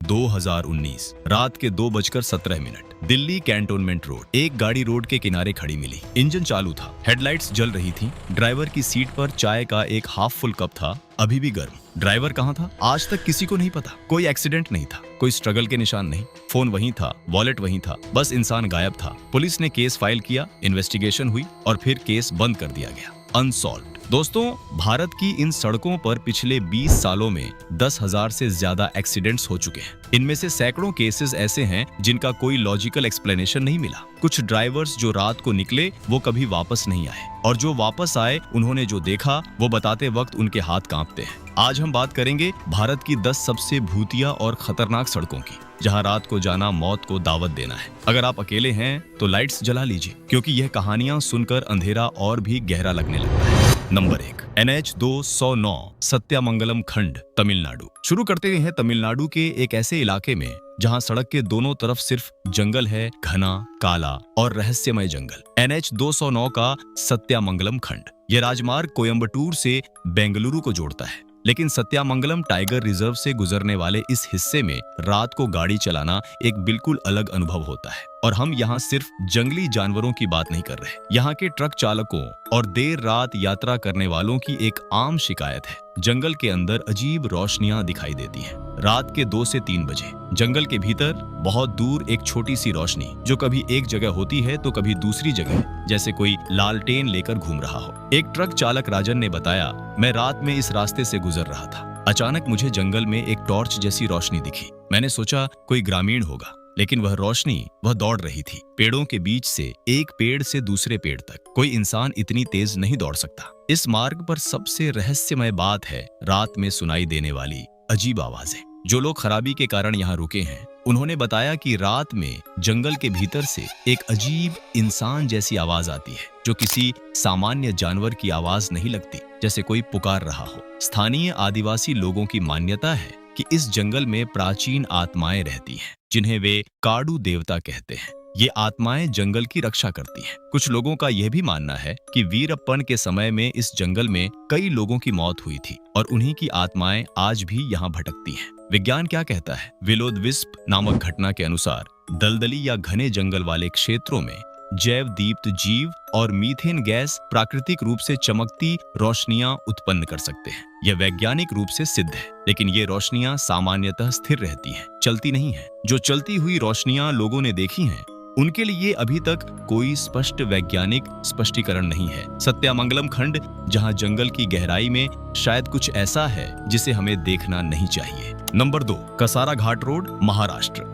2019 रात के 2:17 Delhi cantonment road. एक गाड़ी रोड के किनारे खड़ी मिली। इंजन चालू था, हेडलाइट्स जल रही थी। ड्राइवर की सीट पर चाय का एक हाफ फुल कप था, अभी भी गर्म। ड्राइवर कहाँ था? आज तक किसी को नहीं पता। कोई एक्सीडेंट नहीं था, कोई स्ट्रगल के निशान नहीं। फोन वहीं था, वॉलेट वहीं था, बस इंसान गायब था। पुलिस ने केस फाइल किया, इन्वेस्टिगेशन हुई और फिर केस बंद कर दिया गया, अनसॉल्व्ड। दोस्तों, भारत की इन सड़कों पर पिछले 20 सालों में 10,000 से ज्यादा एक्सीडेंट्स हो चुके हैं। इनमें से सैकड़ों केसेस ऐसे हैं जिनका कोई लॉजिकल एक्सप्लेनेशन नहीं मिला। कुछ ड्राइवर्स जो रात को निकले वो कभी वापस नहीं आए, और जो वापस आए उन्होंने जो देखा वो बताते वक्त उनके हाथ कांपते हैं। आज हम बात करेंगे भारत की 10 सबसे भूतिया और खतरनाक सड़कों की, जहां रात को जाना मौत को दावत देना है। अगर आप अकेले हैं तो लाइट्स जला लीजिए, क्योंकि यह कहानियां सुनकर अंधेरा और भी गहरा लगने लगता है। नंबर 1, NH 209 सत्यामंगलम खंड, तमिलनाडु। शुरू करते हैं तमिलनाडु के एक ऐसे इलाके में जहां सड़क के दोनों तरफ सिर्फ जंगल है, घना, काला और रहस्यमय जंगल। NH 209 का सत्यामंगलम खंड। यह राजमार्ग कोयम्बटूर से बेंगलुरु को जोड़ता है, लेकिन सत्यामंगलम टाइगर रिजर्व से गुजरने वाले इस हिस्से में रात को गाड़ी चलाना एक बिल्कुल अलग अनुभव होता है। और हम यहाँ सिर्फ जंगली जानवरों की बात नहीं कर रहे। यहाँ के ट्रक चालकों और देर रात यात्रा करने वालों की एक आम शिकायत है, जंगल के अंदर अजीब रोशनियां दिखाई देती हैं। रात के 2 से 3 बजे जंगल के भीतर बहुत दूर एक छोटी सी रोशनी, जो कभी एक जगह होती है तो कभी दूसरी जगह, जैसे कोई लालटेन लेकर घूम रहा हो। एक ट्रक चालक राजन ने बताया, मैं रात में इस रास्ते से गुजर रहा था। अचानक मुझे जंगल में एक टॉर्च जैसी रोशनी दिखी। मैंने सोचा कोई ग्रामीण होगा, लेकिन वह दौड़ रही थी। पेड़ों के बीच से एक पेड़ से दूसरे पेड़ तक। कोई इंसान इतनी तेज नहीं दौड़ सकता। इस मार्ग पर सबसे रहस्यमय बात है रात में सुनाई देने वाली अजीब आवाजें। जो लोग खराबी के कारण यहाँ रुके हैं, उन्होंने बताया कि रात में जंगल के भीतर से एक अजीब इंसान जैसी आवाज आती है, जो किसी सामान्य जानवर की आवाज नहीं लगती, जैसे कोई पुकार रहा हो। स्थानीय आदिवासी लोगों की मान्यता है कि इस जंगल में प्राचीन आत्माएं रहती हैं, जिन्हें वे काडू देवता कहते हैं। ये आत्माएं जंगल की रक्षा करती हैं। कुछ लोगों का यह भी मानना है कि वीरप्पन के समय में इस जंगल में कई लोगों की मौत हुई थी और उन्हीं की आत्माएं आज भी यहाँ भटकती हैं। विज्ञान क्या कहता है? विलोद-विस्प नामक घटना के अनुसार दलदली या घने जंगल वाले क्षेत्रों में जैव दीप्त जीव और मीथेन गैस प्राकृतिक रूप से चमकती रोशनियां उत्पन्न कर सकते हैं। यह वैज्ञानिक रूप से सिद्ध है, लेकिन ये रोशनियां सामान्यतः स्थिर रहती हैं, चलती नहीं हैं। जो चलती हुई रोशनियां लोगों ने देखी हैं, उनके लिए अभी तक कोई स्पष्ट वैज्ञानिक स्पष्टीकरण नहीं है। सत्यामंगलम खंड, जहां जंगल की गहराई में शायद कुछ ऐसा है जिसे हमें देखना नहीं चाहिए। नंबर 2, कसारा घाट रोड,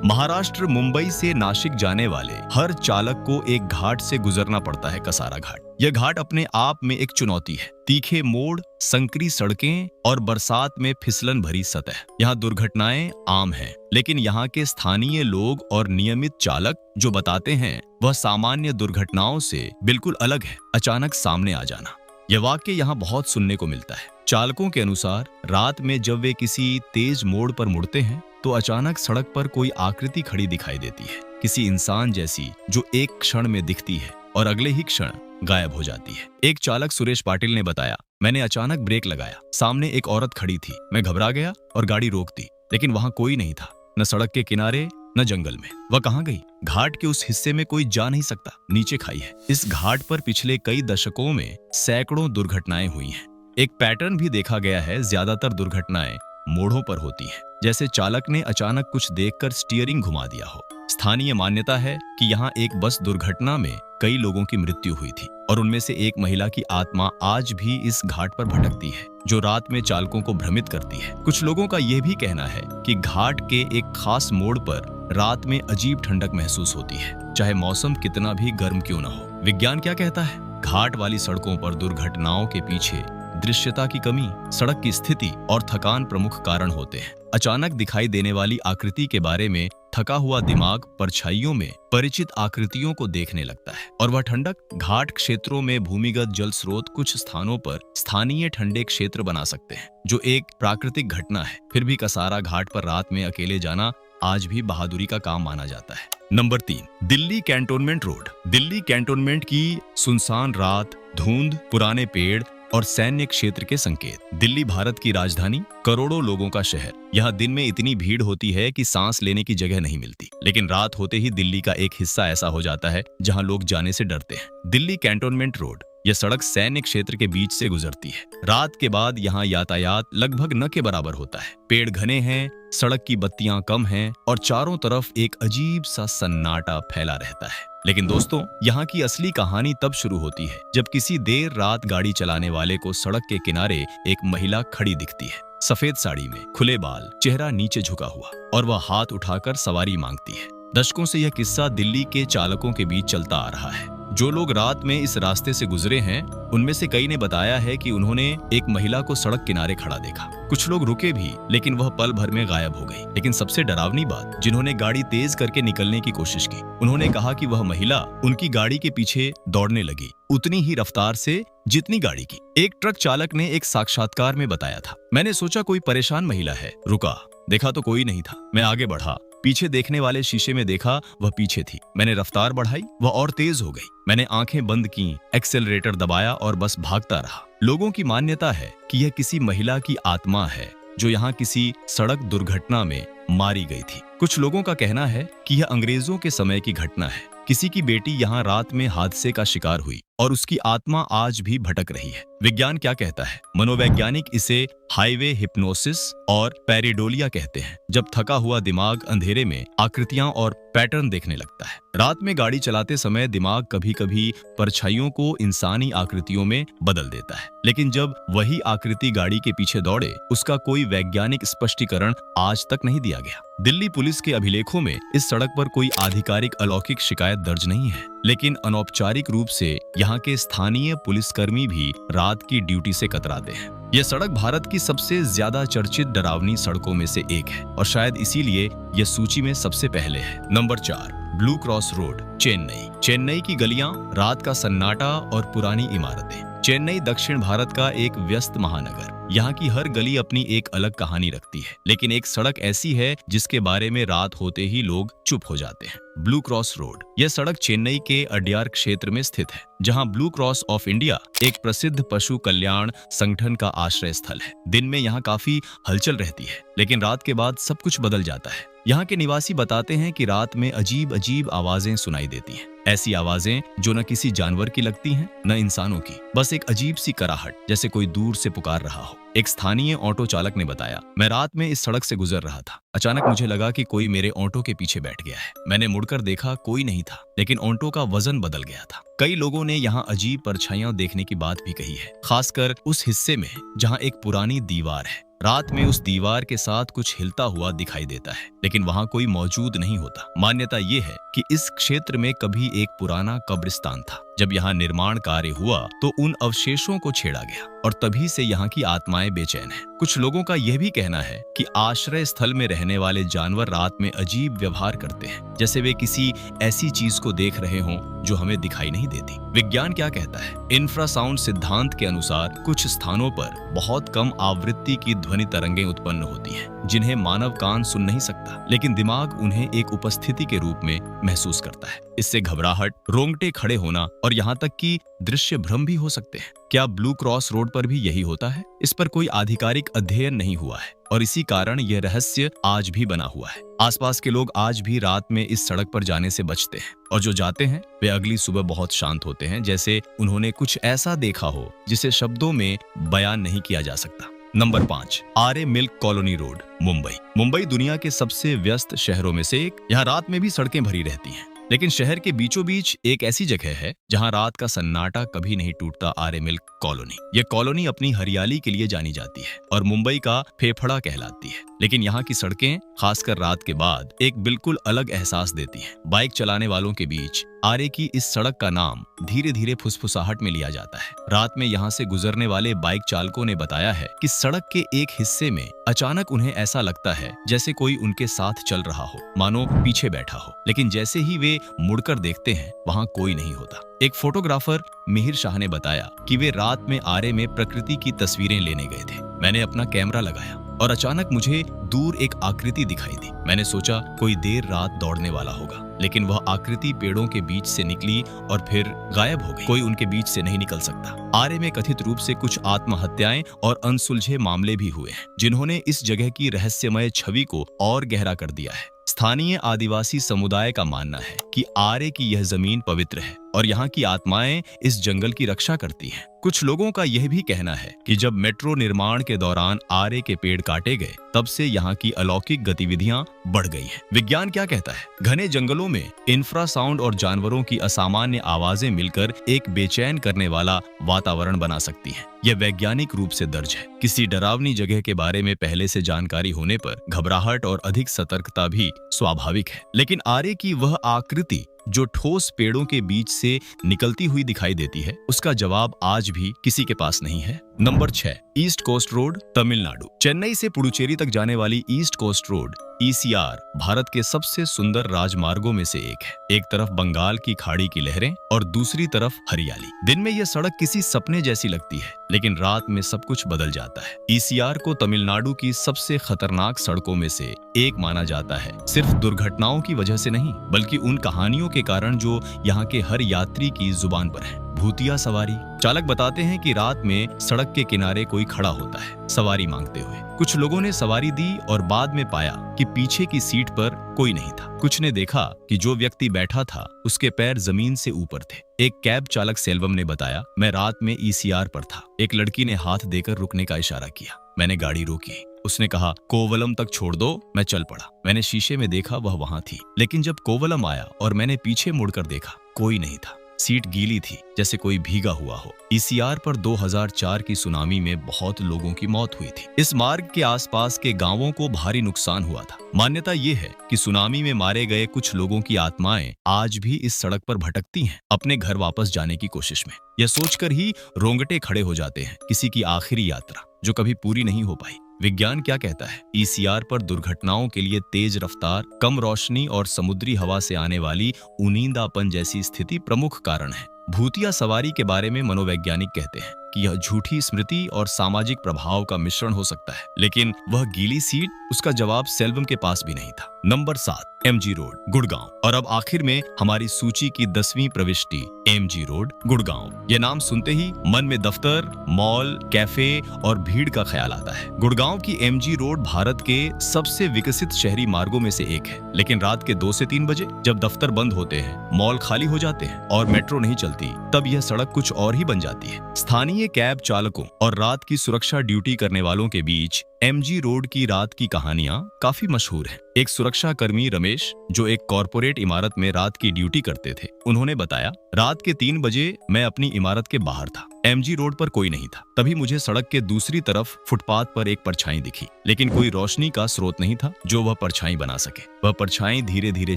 महाराष्ट्र मुंबई से नासिक जाने वाले हर चालक को एक घाट से गुजरना पड़ता है, कसारा घाट। यह घाट अपने आप में एक चुनौती है। तीखे मोड़, संकरी सड़कें और बरसात में फिसलन भरी सतह। यहाँ दुर्घटनाएं आम हैं, लेकिन यहाँ के स्थानीय लोग और नियमित चालक जो बताते हैं, वह सामान्य दुर्घटनाओं से बिल्कुल अलग है। अचानक सामने आ जाना, यह वाक्य यहाँ बहुत सुनने को मिलता है। चालकों के अनुसार रात में जब वे किसी तेज मोड़ पर मुड़ते हैं, तो अचानक सड़क पर कोई आकृति खड़ी दिखाई देती है, किसी इंसान जैसी, जो एक क्षण में दिखती है और अगले ही क्षण गायब हो जाती है। एक चालक सुरेश पाटिल ने बताया, मैंने अचानक ब्रेक लगाया, सामने एक औरत खड़ी थी। मैं घबरा गया और गाड़ी रोक दी, लेकिन वहां कोई नहीं था, न सड़क के किनारे न जंगल में। वह कहां गई? घाट के उस हिस्से में कोई जा नहीं सकता, नीचे खाई है। इस घाट पर पिछले कई दशकों में सैकड़ों दुर्घटनाएं हुई हैं। एक पैटर्न भी देखा गया है, ज्यादातर दुर्घटनाएं मोड़ों पर होती हैं, जैसे चालक ने अचानक कुछ देखकर स्टीयरिंग घुमा दिया हो। स्थानीय मान्यता है कि यहाँ एक बस दुर्घटना में कई लोगों की मृत्यु हुई थी और उनमें से एक महिला की आत्मा आज भी इस घाट पर भटकती है, जो रात में चालकों को भ्रमित करती है। कुछ लोगों का यह भी कहना है कि घाट के एक खास मोड़ पर रात में अजीब ठंडक महसूस होती है, चाहे मौसम कितना भी गर्म क्यों न हो। विज्ञान क्या कहता है? घाट वाली सड़कों पर दुर्घटनाओं के पीछे दृश्यता की कमी, सड़क की स्थिति और थकान प्रमुख कारण होते हैं। अचानक दिखाई देने वाली आकृति के बारे में थका हुआ दिमाग परछाइयों में परिचित आकृतियों को देखने लगता है, और वह ठंडक घाट क्षेत्रों में भूमिगत जल स्रोत कुछ स्थानों पर स्थानीय ठंडे क्षेत्र बना सकते हैं, जो एक प्राकृतिक घटना है। फिर भी कसारा घाट पर रात में अकेले जाना आज भी बहादुरी का काम माना जाता है। Number 3, Delhi cantonment road. Delhi cantonment की सुनसान रात, धुंध, पुराने पेड़ और सैन्य क्षेत्र के संकेत। दिल्ली भारत की राजधानी, करोड़ों लोगों का शहर। यहाँ दिन में इतनी भीड़ होती है कि सांस लेने की जगह नहीं मिलती, लेकिन रात होते ही दिल्ली का एक हिस्सा ऐसा हो जाता है जहाँ लोग जाने से डरते हैं। दिल्ली कैंटोनमेंट रोड, यह सड़क सैन्य क्षेत्र के बीच से गुजरती है। रात के बाद यहाँ यातायात लगभग न के बराबर होता है। पेड़ घने हैं, सड़क की बत्तियां कम हैं और चारों तरफ एक अजीब सा सन्नाटा फैला रहता है। लेकिन दोस्तों, यहाँ की असली कहानी तब शुरू होती है जब किसी देर रात गाड़ी चलाने वाले को सड़क के किनारे एक महिला खड़ी दिखती है। सफेद साड़ी में, खुले बाल, चेहरा नीचे झुका हुआ, और वह हाथ उठाकर सवारी मांगती है। दशकों से यह किस्सा दिल्ली के चालकों के बीच चलता आ रहा है। जो लोग रात में इस रास्ते से गुजरे हैं, उनमें से कई ने बताया है कि उन्होंने एक महिला को सड़क किनारे खड़ा देखा। कुछ लोग रुके भी, लेकिन वह पल भर में गायब हो गई। लेकिन सबसे डरावनी बात, जिन्होंने गाड़ी तेज करके निकलने की कोशिश की, उन्होंने कहा कि वह महिला उनकी गाड़ी के पीछे दौड़ने लगी, उतनी ही रफ्तार से जितनी गाड़ी की। एक ट्रक चालक ने एक साक्षात्कार में बताया था, मैंने सोचा कोई परेशान महिला है, रुका, देखा तो कोई नहीं था। मैं आगे बढ़ा, पीछे देखने वाले शीशे में देखा, वह पीछे थी। मैंने रफ्तार बढ़ाई, वह और तेज हो गई। मैंने आंखें बंद की, एक्सेलरेटर दबाया और बस भागता रहा। लोगों की मान्यता है कि यह किसी महिला की आत्मा है जो यहाँ किसी सड़क दुर्घटना में मारी गई थी। कुछ लोगों का कहना है कि यह अंग्रेजों के समय की घटना है। किसी की बेटी यहाँ रात में हादसे का शिकार हुई और उसकी आत्मा आज भी भटक रही है। विज्ञान क्या कहता है? मनोवैज्ञानिक इसे हाईवे हिप्नोसिस और पैरिडोलिया कहते हैं, जब थका हुआ दिमाग अंधेरे में आकृतियां और पैटर्न देखने लगता है। रात में गाड़ी चलाते समय दिमाग कभी कभी परछाइयों को इंसानी आकृतियों में बदल देता है, लेकिन जब वही आकृति गाड़ी के पीछे दौड़े, उसका कोई वैज्ञानिक स्पष्टीकरण आज तक नहीं दिया गया। दिल्ली पुलिस के अभिलेखों में इस सड़क पर कोई आधिकारिक अलौकिक शिकायत दर्ज नहीं है, लेकिन अनौपचारिक रूप से यहाँ के स्थानीय पुलिसकर्मी भी रात की ड्यूटी से कतराते हैं। यह सड़क भारत की सबसे ज्यादा चर्चित डरावनी सड़कों में से एक है और शायद इसीलिए यह सूची में सबसे पहले है। Number 4, blue cross road, Chennai. Chennai की गलियां, रात का सन्नाटा और पुरानी इमारतें। चेन्नई दक्षिण भारत का एक व्यस्त महानगर। यहाँ की हर गली अपनी एक अलग कहानी रखती है, लेकिन एक सड़क ऐसी है जिसके बारे में रात होते ही लोग चुप हो जाते हैं। ब्लू क्रॉस रोड, यह सड़क चेन्नई के अड्यार क्षेत्र में स्थित है, जहाँ ब्लू क्रॉस ऑफ इंडिया एक प्रसिद्ध पशु कल्याण संगठन का आश्रय स्थल है। दिन में यहाँ काफी हलचल रहती है, लेकिन रात के बाद सब कुछ बदल जाता है। यहाँ के निवासी बताते हैं कि रात में अजीब अजीब आवाजें सुनाई देती हैं। ऐसी आवाजें जो न किसी जानवर की लगती हैं, न इंसानों की, बस एक अजीब सी कराहट, जैसे कोई दूर से पुकार रहा हो। एक स्थानीय ऑटो चालक ने बताया, मैं रात में इस सड़क से गुजर रहा था। अचानक मुझे लगा कि कोई मेरे ऑटो के पीछे बैठ गया है। मैंने मुड़कर देखा, कोई नहीं था, लेकिन ऑटो का वजन बदल गया था। कई लोगों ने यहाँ अजीब परछाइयां देखने की बात भी कही है, खासकर उस हिस्से में जहाँ एक पुरानी दीवार है। रात में उस दीवार के साथ कुछ हिलता हुआ दिखाई देता है, लेकिन वहाँ कोई मौजूद नहीं होता। मान्यता ये है कि इस क्षेत्र में कभी एक पुराना कब्रिस्तान था। जब यहाँ निर्माण कार्य हुआ तो उन अवशेषों को छेड़ा गया और तभी से यहाँ की आत्माएं बेचैन हैं। कुछ लोगों का यह भी कहना है कि आश्रय स्थल में रहने वाले जानवर रात में अजीब व्यवहार करते हैं, जैसे वे किसी ऐसी चीज को देख रहे हों जो हमें दिखाई नहीं देती। विज्ञान क्या कहता है? इंफ्रासाउंड सिद्धांत के अनुसार कुछ स्थानों पर बहुत कम आवृत्ति की ध्वनि तरंगें उत्पन्न होती हैं, जिन्हें मानव कान सुन नहीं सकता, लेकिन दिमाग उन्हें एक उपस्थिति के रूप में महसूस करता है। इससे घबराहट, रोंगटे खड़े होना और यहाँ तक कि दृश्य भ्रम भी हो सकते हैं। क्या ब्लू क्रॉस रोड पर भी यही होता है? इस पर कोई आधिकारिक अध्ययन नहीं हुआ है और इसी कारण यह रहस्य आज भी बना हुआ है। आसपास के लोग आज भी रात में इस सड़क पर जाने से बचते हैं और जो जाते हैं वे अगली सुबह बहुत शांत होते हैं, जैसे उन्होंने कुछ ऐसा देखा हो जिसे शब्दों में बयान नहीं किया जा सकता। Number 5, Aarey milk colony road, Mumbai. Mumbai दुनिया के सबसे व्यस्त शहरों में से एक। यहाँ रात में भी सड़कें भरी रहती हैं, लेकिन शहर के बीचों बीच एक ऐसी जगह है जहां रात का सन्नाटा कभी नहीं टूटता, आर्य मिल्क कॉलोनी। यह कॉलोनी अपनी हरियाली के लिए जानी जाती है और मुंबई का फेफड़ा कहलाती है, लेकिन यहाँ की सड़कें खासकर रात के बाद एक बिल्कुल अलग एहसास देती हैं। बाइक चलाने वालों के बीच आर्य की इस सड़क का नाम धीरे धीरे फुसफुसाहट में लिया जाता है। रात में यहाँ से गुजरने वाले बाइक चालकों ने बताया है कि सड़क के एक हिस्से में अचानक उन्हें ऐसा लगता है जैसे कोई उनके साथ चल रहा हो, मानो पीछे बैठा हो, लेकिन जैसे ही वे मुड़कर देखते हैं वहाँ कोई नहीं होता। एक फोटोग्राफर मिहिर शाह ने बताया कि वे रात में आर्य में प्रकृति की तस्वीरें लेने गए थे। मैंने अपना कैमरा लगाया और अचानक मुझे दूर एक आकृति दिखाई दी। मैंने सोचा कोई देर रात दौड़ने वाला होगा, लेकिन वह आकृति पेड़ों के बीच से निकली और फिर गायब हो गई। कोई उनके बीच से नहीं निकल सकता। आरे में कथित रूप से कुछ आत्महत्याएं और अनसुलझे मामले भी हुए हैं, जिन्होंने इस जगह की रहस्यमय छवि को और गहरा कर दिया है। स्थानीय आदिवासी समुदाय का मानना है कि आरे की यह जमीन पवित्र है और यहाँ की आत्माएं इस जंगल की रक्षा करती हैं। कुछ लोगों का यह भी कहना है कि जब मेट्रो निर्माण के दौरान आरे के पेड़ काटे गए, तब से यहाँ की अलौकिक गतिविधियां बढ़ गई हैं। विज्ञान क्या कहता है? घने जंगलों में इंफ्रासाउंड और जानवरों की असामान्य आवाजें मिलकर एक बेचैन करने वाला वातावरण बना सकती हैं। यह वैज्ञानिक रूप से दर्ज है। किसी डरावनी जगह के बारे में पहले से जानकारी होने पर घबराहट और अधिक सतर्कता भी स्वाभाविक है। लेकिन आरे की वह आकृति जो ठोस पेड़ों के बीच से निकलती हुई दिखाई देती है, उसका जवाब आज भी किसी के पास नहीं है। Number 6, east coast road, Tamil Nadu. Chennai से पुडुचेरी तक जाने वाली east coast road ECR Bharat के सबसे सुंदर राजमार्गों में से एक है। एक तरफ बंगाल की खाड़ी की लहरें और दूसरी तरफ हरियाली। दिन में यह सड़क किसी सपने जैसी लगती है, लेकिन रात में सब कुछ बदल जाता है। ECR को तमिलनाडु की सबसे खतरनाक सड़कों में से एक माना जाता है, सिर्फ दुर्घटनाओं की वजह से नहीं, बल्कि उन कहानियों के कारण जो यहाँ के हर यात्री की जुबान पर है। भूतिया सवारी। चालक बताते हैं कि रात में सड़क के किनारे कोई खड़ा होता है, सवारी मांगते हुए। कुछ लोगों ने सवारी दी और बाद में पाया कि पीछे की सीट पर कोई नहीं था। कुछ ने देखा कि जो व्यक्ति बैठा था उसके पैर जमीन से ऊपर थे। एक कैब चालक सेल्वम ने बताया, मैं रात में ECR पर था। एक लड़की ने हाथ देकर रुकने का इशारा किया। मैंने गाड़ी रोकी। उसने कहा, कोवलम तक छोड़ दो। मैं चल पड़ा। मैंने शीशे में देखा, वह वहां थी, लेकिन जब कोवलम आया और मैंने पीछे मुड़कर देखा, कोई नहीं था। सीट गीली थी, जैसे कोई भीगा हुआ हो। ECR पर 2004 की सुनामी में बहुत लोगों की मौत हुई थी। इस मार्ग के आसपास के गांवों को भारी नुकसान हुआ था। मान्यता ये है कि सुनामी में मारे गए कुछ लोगों की आत्माएं आज भी इस सड़क पर भटकती हैं, अपने घर वापस जाने की कोशिश में। यह सोचकर ही रोंगटे खड़े हो जाते हैं, किसी की आखिरी यात्रा जो कभी पूरी नहीं हो पाई। विज्ञान क्या कहता है? ECR पर दुर्घटनाओं के लिए तेज रफ्तार, कम रोशनी और समुद्री हवा से आने वाली उनींदापन जैसी स्थिति प्रमुख कारण है। भूतिया सवारी के बारे में मनोवैज्ञानिक कहते हैं कि यह झूठी स्मृति और सामाजिक प्रभाव का मिश्रण हो सकता है, लेकिन वह गीली सीट, उसका जवाब सेल्वम के पास भी नहीं था। Number 7, MG road, Gurgaon. और अब आखिर में हमारी सूची की 10वीं प्रविष्टि, MG रोड, गुड़गांव। यह नाम सुनते ही मन में दफ्तर, मॉल, कैफे और भीड़ का ख्याल आता है। गुड़गांव की MG रोड भारत के सबसे विकसित शहरी मार्गों में से एक है, लेकिन रात के 2 से 3 बजे जब दफ्तर बंद होते हैं, मॉल खाली हो जाते हैं और मेट्रो नहीं चलती, तब यह सड़क कुछ और ही बन जाती है। स्थानीय कैब चालकों और रात की सुरक्षा ड्यूटी करने वालों के बीच MG रोड की रात की कहानियां काफी मशहूर हैं। एक सुरक्षा कर्मी रमेश, जो एक कॉरपोरेट इमारत में रात की ड्यूटी करते थे, उन्होंने बताया, रात के 3 बजे मैं अपनी इमारत के बाहर था। MG रोड पर कोई नहीं था। तभी मुझे सड़क के दूसरी तरफ फुटपाथ पर एक परछाई दिखी, लेकिन कोई रोशनी का स्रोत नहीं था जो वह परछाई बना सके। वह परछाई धीरे धीरे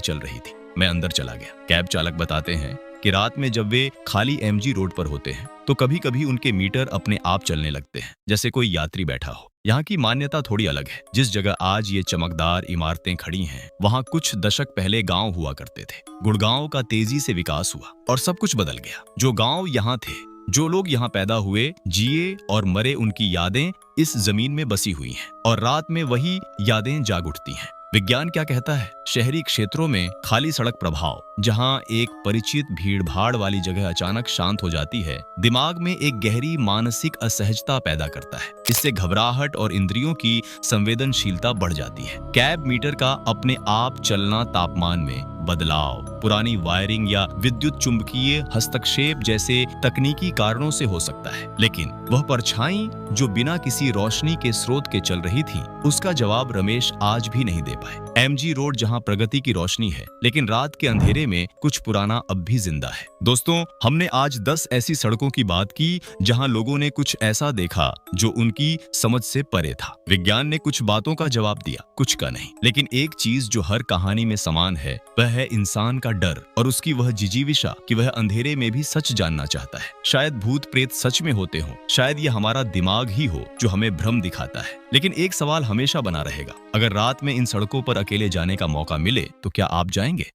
चल रही थी। मैं अंदर चला गया। कैब चालक बताते हैं कि रात में जब वे खाली MG रोड पर होते हैं, तो कभी कभी उनके मीटर अपने आप चलने लगते हैं, जैसे कोई यात्री बैठा हो। यहाँ की मान्यता थोड़ी अलग है। जिस जगह आज ये चमकदार इमारतें खड़ी हैं, वहाँ कुछ दशक पहले गांव हुआ करते थे। गुड़गांव का तेजी से विकास हुआ और सब कुछ बदल गया। जो गांव यहाँ थे, जो लोग यहाँ पैदा हुए, जिए और मरे, उनकी यादें इस जमीन में बसी हुई हैं और रात में वही यादें जाग उठती हैं। विज्ञान क्या कहता है? शहरी क्षेत्रों में खाली सड़क प्रभाव, जहां एक परिचित भीड़-भाड़ वाली जगह अचानक शांत हो जाती है, दिमाग में एक गहरी मानसिक असहजता पैदा करता है। इससे घबराहट और इंद्रियों की संवेदनशीलता बढ़ जाती है। कैब मीटर का अपने आप चलना तापमान में बदलाव, पुरानी वायरिंग या विद्युत चुंबकीय हस्तक्षेप जैसे तकनीकी कारणों से हो सकता है, लेकिन वह परछाई जो बिना किसी रोशनी के स्रोत के चल रही थी, उसका जवाब रमेश आज भी नहीं दे पाए। MG रोड जहां प्रगति की रोशनी है, लेकिन रात के अंधेरे में कुछ पुराना अब भी जिंदा है। दोस्तों, हमने आज 10 ऐसी सड़कों की बात की जहां लोगों ने कुछ ऐसा देखा जो उनकी समझ से परे था। विज्ञान ने कुछ बातों का जवाब दिया, कुछ का नहीं। लेकिन एक चीज जो हर कहानी में समान है, वह है इंसान का डर और उसकी वह जिजीविषा कि वह अंधेरे में भी सच जानना चाहता है। शायद भूत प्रेत सच में होते हों, शायद ये हमारा दिमाग ही हो जो हमें भ्रम दिखाता है। लेकिन एक सवाल हमेशा बना रहेगा, अगर रात में इन सड़कों पर अकेले जाने का मौका मिले तो क्या आप जाएंगे?